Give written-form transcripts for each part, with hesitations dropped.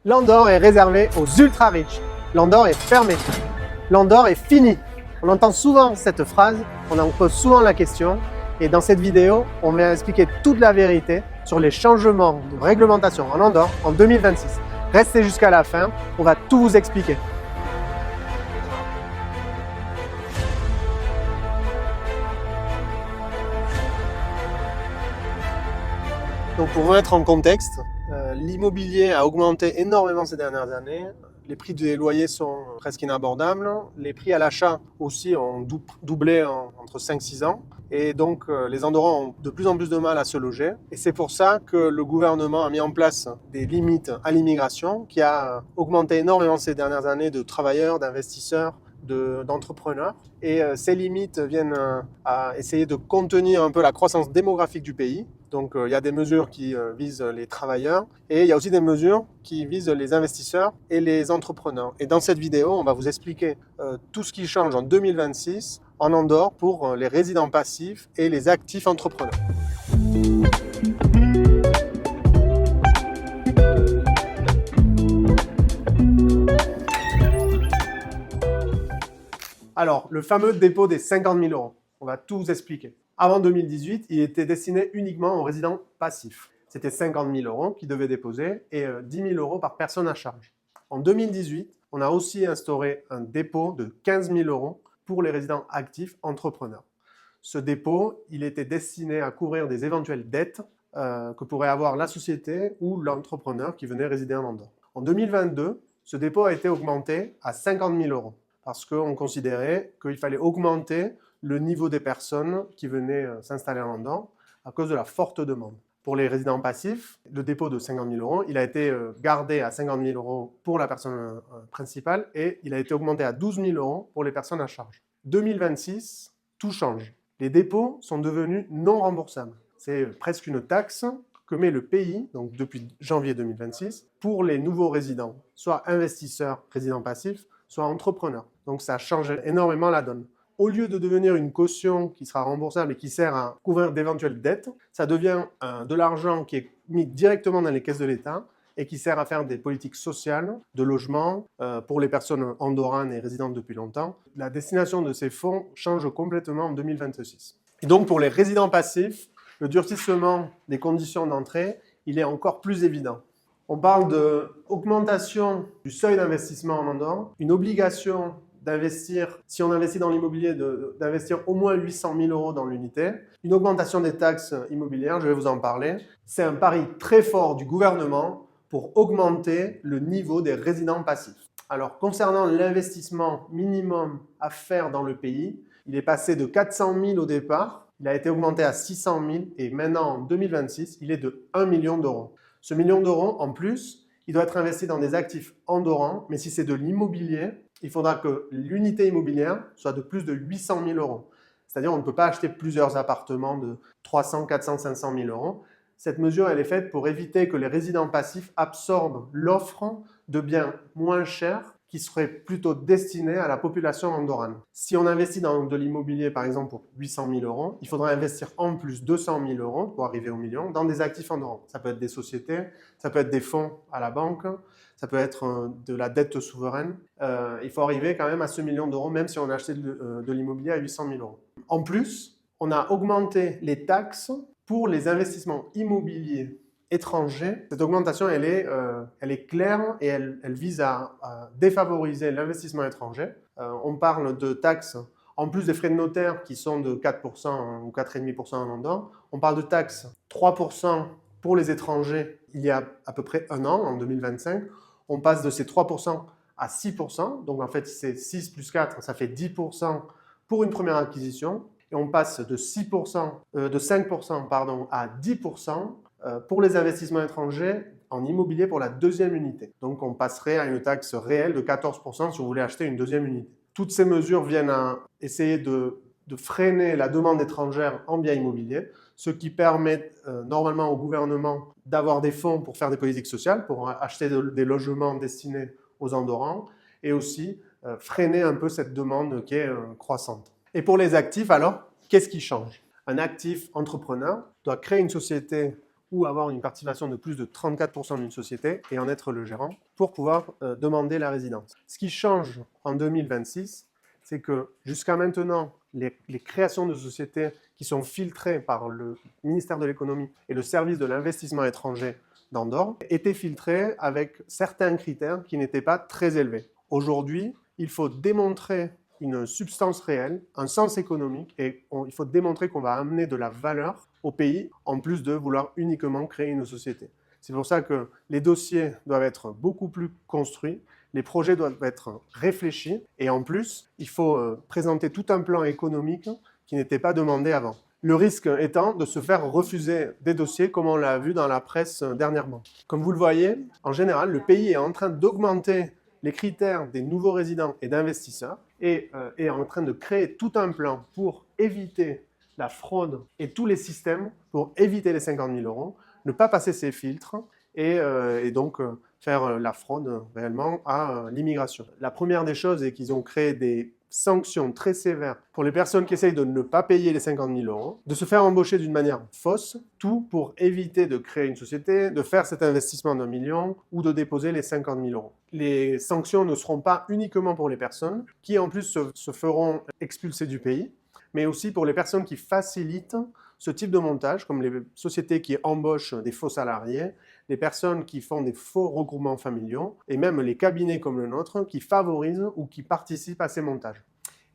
L'Andorre est réservé aux ultra riches. L'Andorre est fermé. L'Andorre est fini. On entend souvent cette phrase, on en pose souvent la question. Et dans cette vidéo, on va expliquer toute la vérité sur les changements de réglementation en Andorre en 2026. Restez jusqu'à la fin, on va tout vous expliquer. Donc pour remettre en contexte, l'immobilier a augmenté énormément ces dernières années. Les prix des loyers sont presque inabordables. Les prix à l'achat aussi ont doublé entre 5-6 ans. Et donc les Andorrans ont de plus en plus de mal à se loger. Et c'est pour ça que le gouvernement a mis en place des limites à l'immigration qui a augmenté énormément ces dernières années de travailleurs, d'investisseurs, d'entrepreneurs. Et ces limites viennent à essayer de contenir un peu la croissance démographique du pays. Donc il y a des mesures qui visent les travailleurs et il y a aussi des mesures qui visent les investisseurs et les entrepreneurs. Et dans cette vidéo, on va vous expliquer tout ce qui change en 2026 en Andorre pour les résidents passifs et les actifs entrepreneurs. Alors, le fameux dépôt des 50 000 €, on va tout vous expliquer. Avant 2018, il était destiné uniquement aux résidents passifs. C'était 50 000 € qu'ils devaient déposer et 10 000 € par personne à charge. En 2018, on a aussi instauré un dépôt de 15 000 € pour les résidents actifs entrepreneurs. Ce dépôt, il était destiné à couvrir des éventuelles dettes que pourrait avoir la société ou l'entrepreneur qui venait résider en Andorre. En 2022, ce dépôt a été augmenté à 50 000 € parce qu'on considérait qu'il fallait augmenter le niveau des personnes qui venaient s'installer en Andorre à cause de la forte demande. Pour les résidents passifs, le dépôt de 50 000 €, il a été gardé à 50 000 € pour la personne principale et il a été augmenté à 12 000 € pour les personnes à charge. 2026, tout change. Les dépôts sont devenus non remboursables. C'est presque une taxe que met le pays, donc depuis janvier 2026, pour les nouveaux résidents, soit investisseurs, résidents passifs, soit entrepreneurs. Donc ça change énormément la donne. Au lieu de devenir une caution qui sera remboursable et qui sert à couvrir d'éventuelles dettes, ça devient de l'argent qui est mis directement dans les caisses de l'État et qui sert à faire des politiques sociales, de logement, pour les personnes andorranes et résidentes depuis longtemps. La destination de ces fonds change complètement en 2026. Et donc pour les résidents passifs, le durcissement des conditions d'entrée, il est encore plus évident. On parle d'augmentation du seuil d'investissement en Andorre, une obligation d'investir, si on investit dans l'immobilier, d'investir au moins 800 000 € dans l'unité, une augmentation des taxes immobilières, je vais vous en parler. C'est un pari très fort du gouvernement pour augmenter le niveau des résidents passifs. Alors, concernant l'investissement minimum à faire dans le pays, il est passé de 400 000 au départ, il a été augmenté à 600 000 et maintenant en 2026, il est de 1 million €. Ce million d'euros, en plus, il doit être investi dans des actifs andorrans, mais si c'est de l'immobilier, il faudra que l'unité immobilière soit de plus de 800 000 €. C'est-à-dire qu'on ne peut pas acheter plusieurs appartements de 300, 400, 500 000 €. Cette mesure, elle est faite pour éviter que les résidents passifs absorbent l'offre de biens moins chers qui seraient plutôt destinés à la population andorrane. Si on investit dans de l'immobilier, par exemple, pour 800 000 €, il faudra investir en plus 200 000 € pour arriver au million dans des actifs andorrans. Ça peut être des sociétés, ça peut être des fonds à la banque, ça peut être de la dette souveraine. Il faut arriver quand même à ce million d'euros, même si on a acheté de l'immobilier à 800 000 €. En plus, on a augmenté les taxes pour les investissements immobiliers étrangers. Cette augmentation, elle est claire et elle vise à défavoriser l'investissement étranger. On parle de taxes, en plus des frais de notaire qui sont de 4% ou 4,5% en Andorre, on parle de taxes 3% pour les étrangers il y a à peu près un an, en 2025. On passe de ces 3% à 6%, donc en fait c'est 6 plus 4, ça fait 10% pour une première acquisition. Et on passe de 5% à 10% pour les investissements étrangers en immobilier pour la deuxième unité. Donc on passerait à une taxe réelle de 14% si vous voulez acheter une deuxième unité. Toutes ces mesures viennent à essayer de freiner la demande étrangère en biens immobiliers, ce qui permet normalement au gouvernement d'avoir des fonds pour faire des politiques sociales, pour acheter des logements destinés aux Andorrans et aussi freiner un peu cette demande qui est croissante. Et pour les actifs alors, qu'est-ce qui change? Un actif entrepreneur doit créer une société ou avoir une participation de plus de 34% d'une société et en être le gérant pour pouvoir demander la résidence. Ce qui change en 2026, c'est que jusqu'à maintenant, les créations de sociétés qui sont filtrées par le ministère de l'économie et le service de l'investissement étranger d'Andorre étaient filtrées avec certains critères qui n'étaient pas très élevés. Aujourd'hui, il faut démontrer une substance réelle, un sens économique, et il faut démontrer qu'on va amener de la valeur au pays, en plus de vouloir uniquement créer une société. C'est pour ça que les dossiers doivent être beaucoup plus construits, les projets doivent être réfléchis, et en plus, il faut présenter tout un plan économique qui n'était pas demandé avant. Le risque étant de se faire refuser des dossiers, comme on l'a vu dans la presse dernièrement. Comme vous le voyez, en général, le pays est en train d'augmenter les critères des nouveaux résidents et d'investisseurs et est en train de créer tout un plan pour éviter la fraude et tous les systèmes pour éviter les 50 000 euros, ne pas passer ces filtres et donc faire la fraude réellement à l'immigration. La première des choses est qu'ils ont créé des sanctions très sévères pour les personnes qui essayent de ne pas payer les 50 000 euros, de se faire embaucher d'une manière fausse, tout pour éviter de créer une société, de faire cet investissement d'1 million ou de déposer les 50 000 euros. Les sanctions ne seront pas uniquement pour les personnes qui en plus se feront expulser du pays, mais aussi pour les personnes qui facilitent ce type de montage, comme les sociétés qui embauchent des faux salariés, les personnes qui font des faux regroupements familiaux, et même les cabinets comme le nôtre qui favorisent ou qui participent à ces montages.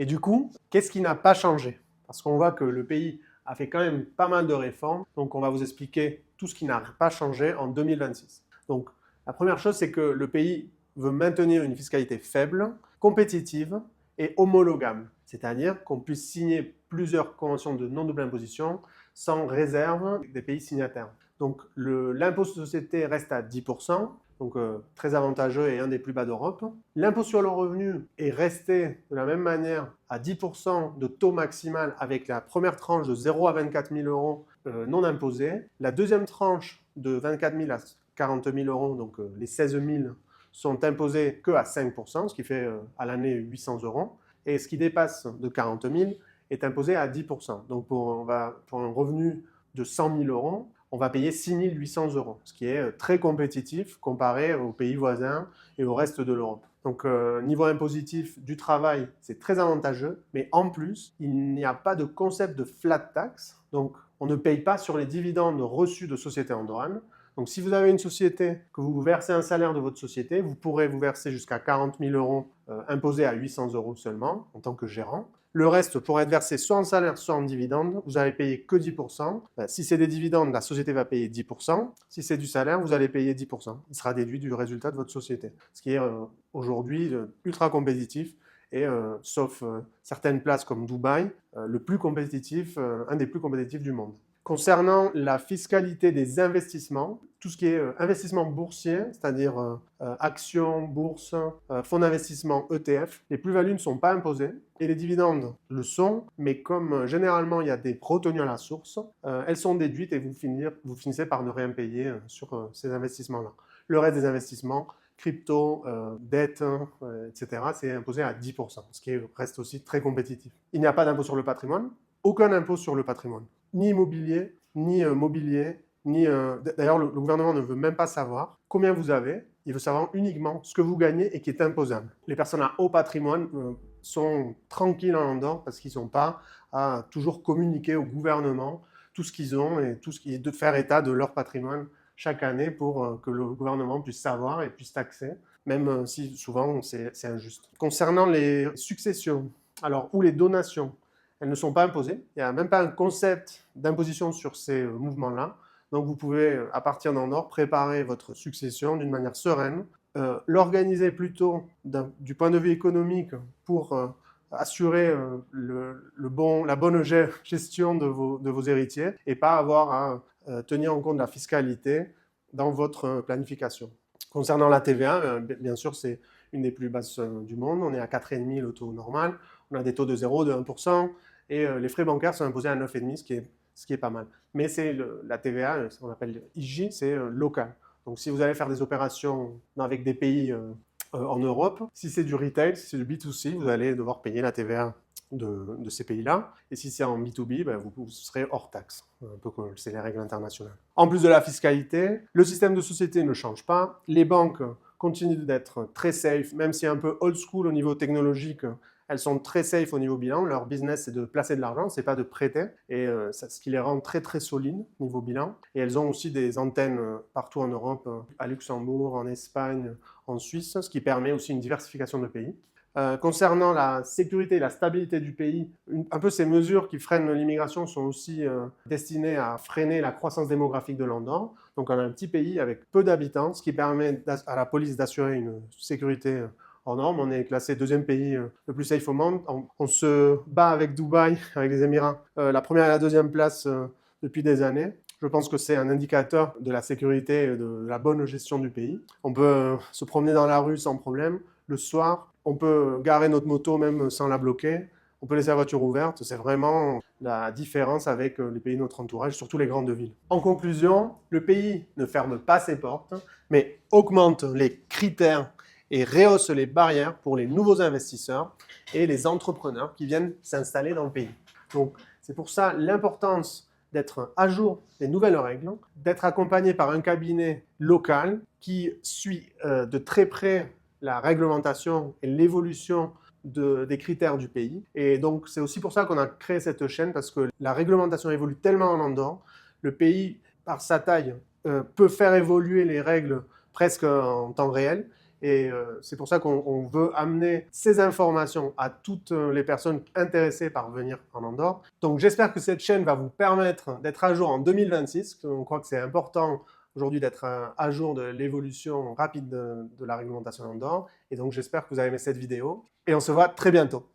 Et du coup, qu'est-ce qui n'a pas changé? Parce qu'on voit que le pays a fait quand même pas mal de réformes, donc on va vous expliquer tout ce qui n'a pas changé en 2026. Donc la première chose, c'est que le pays veut maintenir une fiscalité faible, compétitive et homologable, c'est-à-dire qu'on puisse signer plusieurs conventions de non-double imposition sans réserve des pays signataires. Donc l'impôt sur société reste à 10%, donc très avantageux et un des plus bas d'Europe. L'impôt sur le revenu est resté de la même manière à 10% de taux maximal avec la première tranche de 0 à 24 000 euros non imposés. La deuxième tranche de 24 000 à 40 000 euros, donc les 16 000 sont imposés que à 5%, ce qui fait à l'année 800 euros. Et ce qui dépasse de 40 000 est imposé à 10%. Donc pour un revenu de 100 000 euros, on va payer 6 800 euros, ce qui est très compétitif comparé aux pays voisins et au reste de l'Europe. Donc niveau impositif du travail, c'est très avantageux, mais en plus, il n'y a pas de concept de flat tax, donc on ne paye pas sur les dividendes reçus de sociétés andorranes. Donc si vous avez une société, que vous versez un salaire de votre société, vous pourrez vous verser jusqu'à 40 000 euros imposés à 800 euros seulement en tant que gérant. Le reste pourrait être versé soit en salaire, soit en dividende. Vous allez payer que 10%. Si c'est des dividendes, la société va payer 10%. Si c'est du salaire, vous allez payer 10%. Il sera déduit du résultat de votre société. Ce qui est aujourd'hui ultra compétitif et sauf certaines places comme Dubaï, le plus compétitif, un des plus compétitifs du monde. Concernant la fiscalité des investissements, tout ce qui est investissement boursier, c'est-à-dire actions, bourse, fonds d'investissement ETF, les plus-values ne sont pas imposées et les dividendes le sont, mais comme généralement il y a des retenues à la source, elles sont déduites et vous finissez par ne rien payer sur ces investissements-là. Le reste des investissements, crypto, dette, etc., c'est imposé à 10%, ce qui reste aussi très compétitif. Il n'y a pas d'impôt sur le patrimoine, aucun impôt sur le patrimoine. Ni immobilier, ni mobilier, ni... D'ailleurs, le gouvernement ne veut même pas savoir combien vous avez. Il veut savoir uniquement ce que vous gagnez et qui est imposable. Les personnes à haut patrimoine sont tranquilles en Andorre parce qu'ils n'ont pas à toujours communiquer au gouvernement tout ce qu'ils ont et tout ce qui est de faire état de leur patrimoine chaque année pour que le gouvernement puisse savoir et puisse taxer, même si souvent c'est injuste. Concernant les successions, alors, ou les donations, elles ne sont pas imposées. Il n'y a même pas un concept d'imposition sur ces mouvements-là. Donc vous pouvez, à partir d'Andorre, préparer votre succession d'une manière sereine, l'organiser plutôt du point de vue économique pour assurer la bonne gestion de vos héritiers et pas avoir à tenir en compte la fiscalité dans votre planification. Concernant la TVA, bien sûr, c'est une des plus basses du monde. On est à 4,5 le taux normal. On a des taux de 0, de 1%. Et les frais bancaires sont imposés à 9,5, ce qui est pas mal. Mais c'est la TVA, ce qu'on appelle IJ, c'est local. Donc si vous allez faire des opérations avec des pays en Europe, si c'est du retail, si c'est du B2C, vous allez devoir payer la TVA de ces pays-là. Et si c'est en B2B, ben, vous serez hors taxe, un peu comme c'est les règles internationales. En plus de la fiscalité, le système de société ne change pas. Les banques continuent d'être très safe, même si un peu old school au niveau technologique. Elles sont très safe au niveau bilan. Leur business, c'est de placer de l'argent, c'est pas de prêter. Et ce qui les rend très, très solides niveau bilan. Et elles ont aussi des antennes partout en Europe, à Luxembourg, en Espagne, en Suisse, ce qui permet aussi une diversification de pays. Concernant la sécurité et la stabilité du pays, un peu ces mesures qui freinent l'immigration sont aussi destinées à freiner la croissance démographique de l'Andorre. Donc on a un petit pays avec peu d'habitants, ce qui permet à la police d'assurer une sécurité hors norme. On est classé deuxième pays le plus safe au monde. On se bat avec Dubaï, avec les Émirats, la première et la deuxième place depuis des années. Je pense que c'est un indicateur de la sécurité et de la bonne gestion du pays. On peut se promener dans la rue sans problème. Le soir, on peut garer notre moto même sans la bloquer. On peut laisser la voiture ouverte. C'est vraiment la différence avec les pays de notre entourage, surtout les grandes villes. En conclusion, le pays ne ferme pas ses portes, mais augmente les critères et rehausse les barrières pour les nouveaux investisseurs et les entrepreneurs qui viennent s'installer dans le pays. Donc, c'est pour ça l'importance d'être à jour des nouvelles règles, d'être accompagné par un cabinet local qui suit de très près la réglementation et l'évolution des critères du pays. Et donc, c'est aussi pour ça qu'on a créé cette chaîne, parce que la réglementation évolue tellement en Andorre. Le pays, par sa taille, peut faire évoluer les règles presque en temps réel. Et c'est pour ça qu'on veut amener ces informations à toutes les personnes intéressées par venir en Andorre. Donc j'espère que cette chaîne va vous permettre d'être à jour en 2026. On croit que c'est important aujourd'hui d'être à jour de l'évolution rapide de la réglementation en Andorre. Et donc j'espère que vous avez aimé cette vidéo. Et on se voit très bientôt.